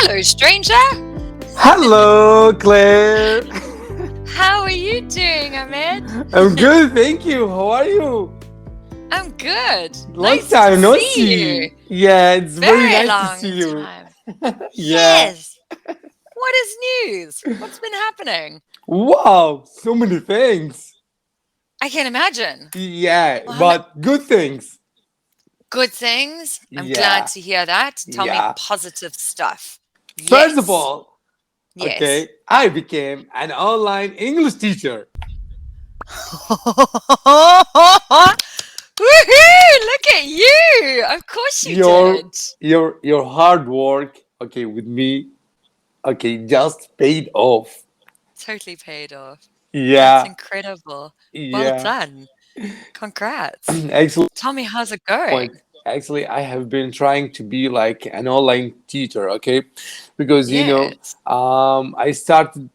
Hello, stranger. Hello, Claire. How are you doing, Ahmed? I'm good, thank you. How are you? I'm good. Long Nice time to no see see. you. Yeah, it's very Very nice to long see you. time. Yeah. Yes. What is news? What's been happening? Wow, so many things. I can imagine. Yeah, Well, but good things. good things. I'm glad Yeah, to hear that. Tell me yeah. positive stuff. First of Yes. all, Yes. okay, I became an online English teacher. Woohoo! Look at you. Of course you Your did. your hard work, okay, with me, okay, just paid off. Totally paid off. That's Yeah, incredible. Well yeah. done. Congrats. Actually, Tell me, how's it point. going? Actually, I have been trying to be like an online teacher, okay? Because Yes. I started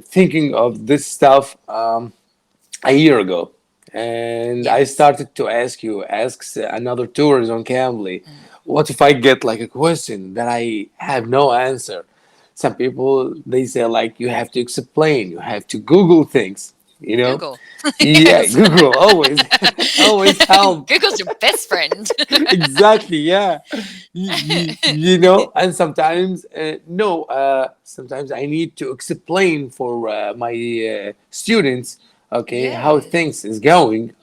thinking of this stuff a year ago, and I Yes. started to ask another tourist on Cambly, what if I get like a question that I have no answer? Some people they say like you have to explain, you have to Google things, you know? Google. Yeah, Yes. Google always always help. Google's your best friend. Exactly, yeah. And sometimes no sometimes I need to explain for my students, okay, how Yes. things is going.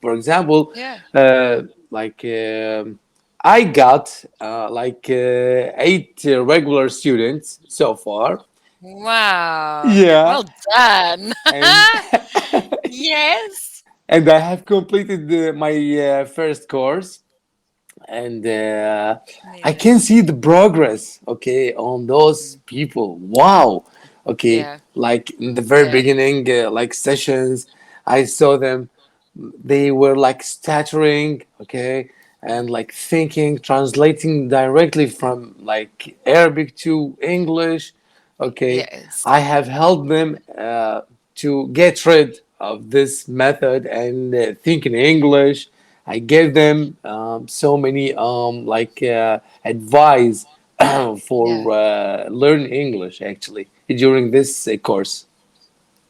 For example, Yeah. like I got eight regular students so far. Wow. Yeah, Well done. and Yes. and I have completed my first course, and I can Amazing. see the progress, okay, on those people. Wow, okay, Yeah. like in the very Yeah. beginning, like sessions, I saw them. They were like stuttering, okay, and like thinking, translating directly from like Arabic to English, okay. Yes. I have helped them to get rid of this method and think in English. I gave them so many advice Yeah. for learn English actually during this course.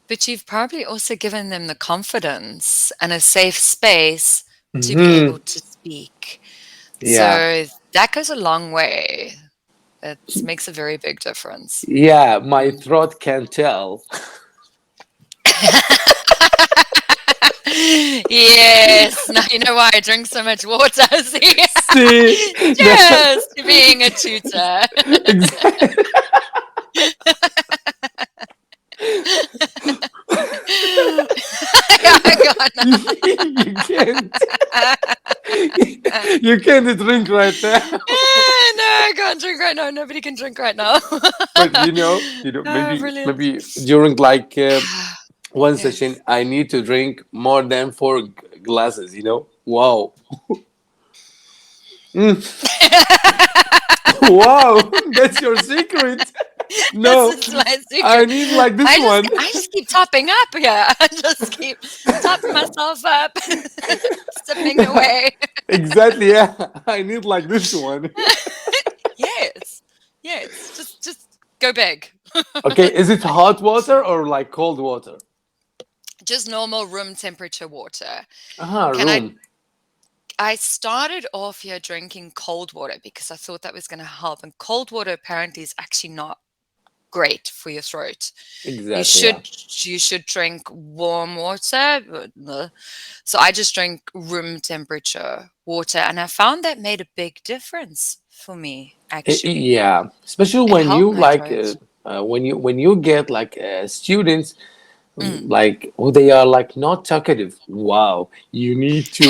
But you've probably also given them the confidence and a safe space to be able Hmm. to speak. Yeah, So that goes a long way. It makes a very big difference. yeah. My Mm. throat can tell. Yes. Now you know why I drink so much water. See? See, Just being a tutor. exactly. I got You can't. You can't drink right now. no, I can't drink right now. Nobody can drink right now. But Oh, maybe brilliant. during like one session, Yes. I need to drink more than four glasses. Wow, Mm. Wow, that's your secret. That's No, just my I secret. need like this I just one. I just keep topping up here. I just keep topping myself up, sipping away. Exactly, yeah. I need like this one. Yes. Yes. Just go big. Okay, is it hot water or like cold water? Just normal room temperature water. Can I Room. I started off here drinking cold water because I thought that was going to help. And cold water apparently is actually not great for your throat. You Exactly, yeah. should you should drink warm water. So I just drink room temperature water, and I found that made a big difference for me. Actually, Yeah, especially it when helped you my like throat. when you get like students Mm. like who they are like not talkative. Wow, you need to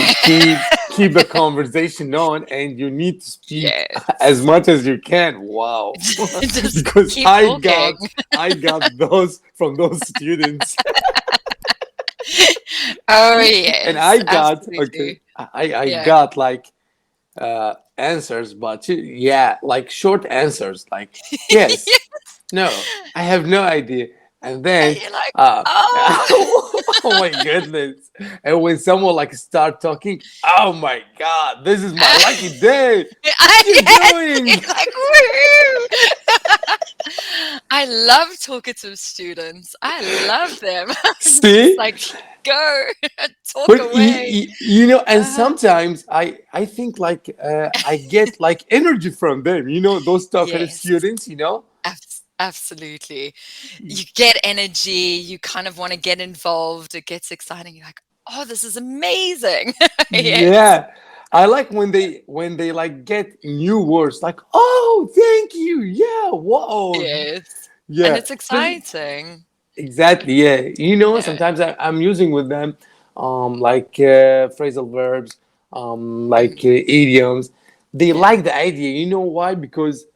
keep the conversation on, and you need to speak as Yes, much as you can. Wow, just because keep I talking. got I got those from those students, Oh and yes, I got okay. absolutely. I Yeah. got like answers, but yeah, like short answers, like yes, no, I have no idea. And then, You're like, uh, oh, oh my goodness. And when someone like start talking, oh my God, this is my lucky day. What you yes, doing? it's like woohoo. I love talkative students. I love them. I'm just See? like, go, talk But away. and Uh, sometimes I think like I get like energy from them. Those talkative yes, students. absolutely. You get energy. You kind of want to get involved. It gets exciting. You're like, oh, this is amazing. Yes, Yeah, I like when they like get new words like, oh, thank you. Yeah, whoa. yes. And Yeah, it's exciting. exactly. Yeah, Yeah. sometimes I'm using with them, like phrasal verbs, like Mhm. idioms. They Yeah. like the idea. You know why? Because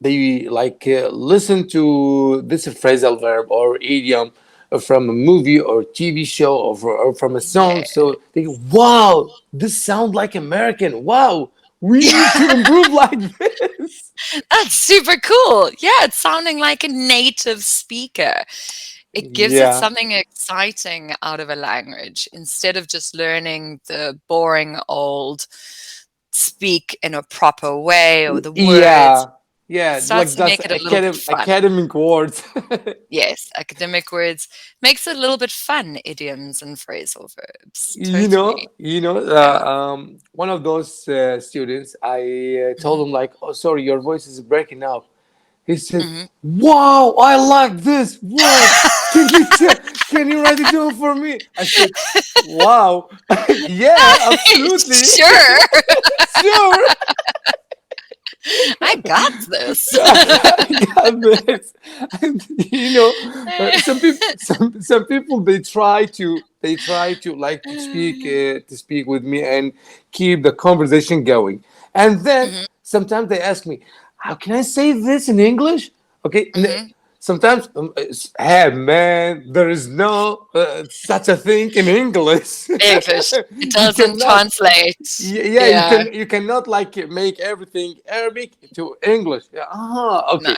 they like listen to this phrasal verb or idiom from a movie or TV show or from a song. Yeah. So they go, wow, this sounds like American. Wow, we need to Yeah. improve like this. That's super cool. Yeah, it's sounding like a native speaker. It gives it Yeah, something exciting out of a language instead of just learning the boring old speak in a proper way or the words. yeah, It yeah. starts Like to that's make it a little bit fun. academic words. Yes, academic words makes it a little bit fun, idioms and phrasal verbs. you Totally. know you know Yeah. one of those students, I told Mhm. him like, oh, sorry, your voice is breaking up. He said, Mhm. wow, I like this. Wow, can you write it down for me? I said, wow. Yeah, absolutely. Sure. Sure. I got this. I got this. And, some people, they try to like to speak with me and keep the conversation going. And then Mhm, sometimes they ask me, how can I say this in English? Okay. mhm. Sometimes, hey man, there is no such a thing in English. English. It You doesn't cannot. translate. Yeah, you Yeah. can you cannot like make everything Arabic to English. Yeah, No, okay.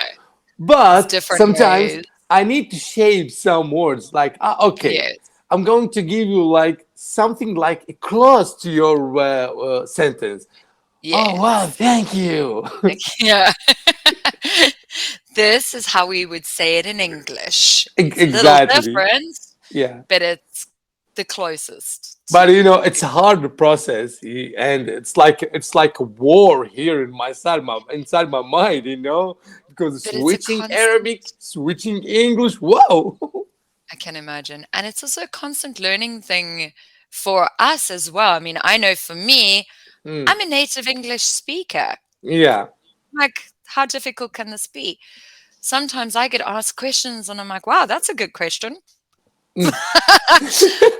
there's But different sometimes ways. I need to shape some words. Like, okay, Yes. I'm going to give you like something like close to your sentence. Oh wow, Yes. thank you. Yeah. This is how we would say it in English. It's a little Exactly. different, Yeah. but it's the closest But to it's a hard process, and it's like a war here inside my mind, because but it's a switching constant. Arabic, switching English. Whoa. I can imagine. And it's also a constant learning thing for us as well. I mean, I know for me, Mm, I'm a native English speaker. yeah. Like, how difficult can this be? Sometimes I get asked questions and I'm like, wow, that's a good question. Mm,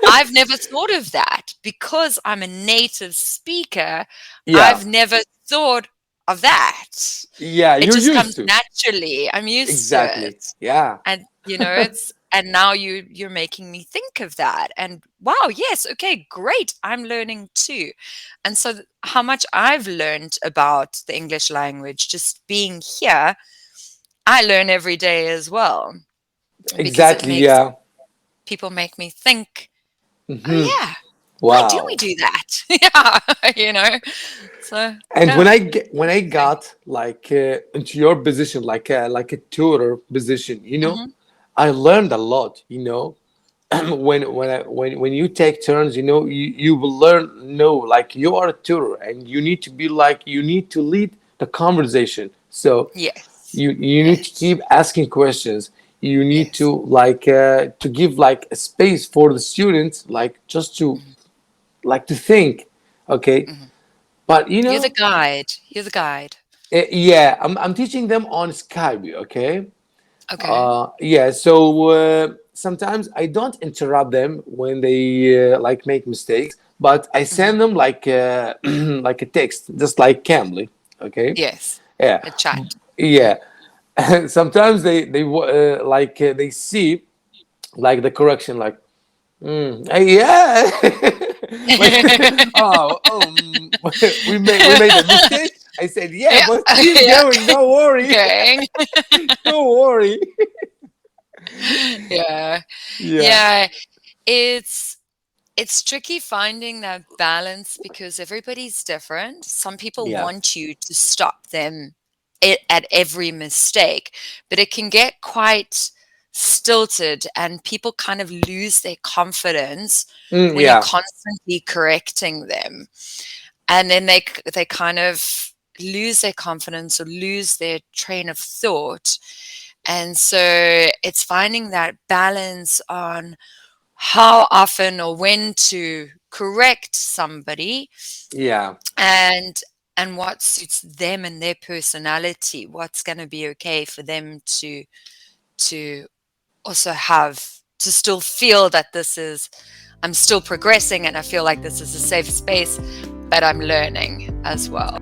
I've never thought of that because I'm a native speaker. yeah. I've never thought of that. Yeah. It You're just used comes to. naturally. I'm used to Exactly. it. Yeah. And it's and now you're making me think of that. And wow, yes, okay, great. I'm learning too. And so how much I've learned about the English language just being here, I learn every day as well because it Exactly. makes Yeah. people make me think, "Oh, Hmm. yeah. Why do we Wow. do that?" Yeah, you know? So, And when yeah, I amazing. got like into your position, like a tutor position, Mhm, I learned a lot. When you take turns, you will learn. No, like you are a tutor, and you need to lead the conversation. So yes, you need to yes, keep asking questions. You need yes. to give like a space for the students, like just to Mhm, like to think. Okay, mhm. but You're the guide. You're the guide. yeah, I'm teaching them on Skype. Okay. Okay. Yeah, so sometimes I don't interrupt them when they like make mistakes, but I Mhm. send them like like a text, just like Cambly. Okay, Yes. yeah, A chat. yeah. Mhm. Sometimes they see like the correction, like yeah, like we made a mistake. I said yeah, Yeah, but keep yeah, going. Don't worry, going. don't worry. Yeah. Yeah, Yeah, it's it's tricky finding that balance because everybody's different. Some people yeah. want you to stop them at every mistake, but it can get quite stilted and people kind of lose their confidence when you're Yeah. constantly correcting them. And then they kind of lose their confidence or lose their train of thought. And so it's finding that balance on how often or when to correct somebody, Yeah. and what suits them and their personality, what's going to be okay for them to also have, to still feel that this is, I'm still progressing and I feel like this is a safe space, but I'm learning as well.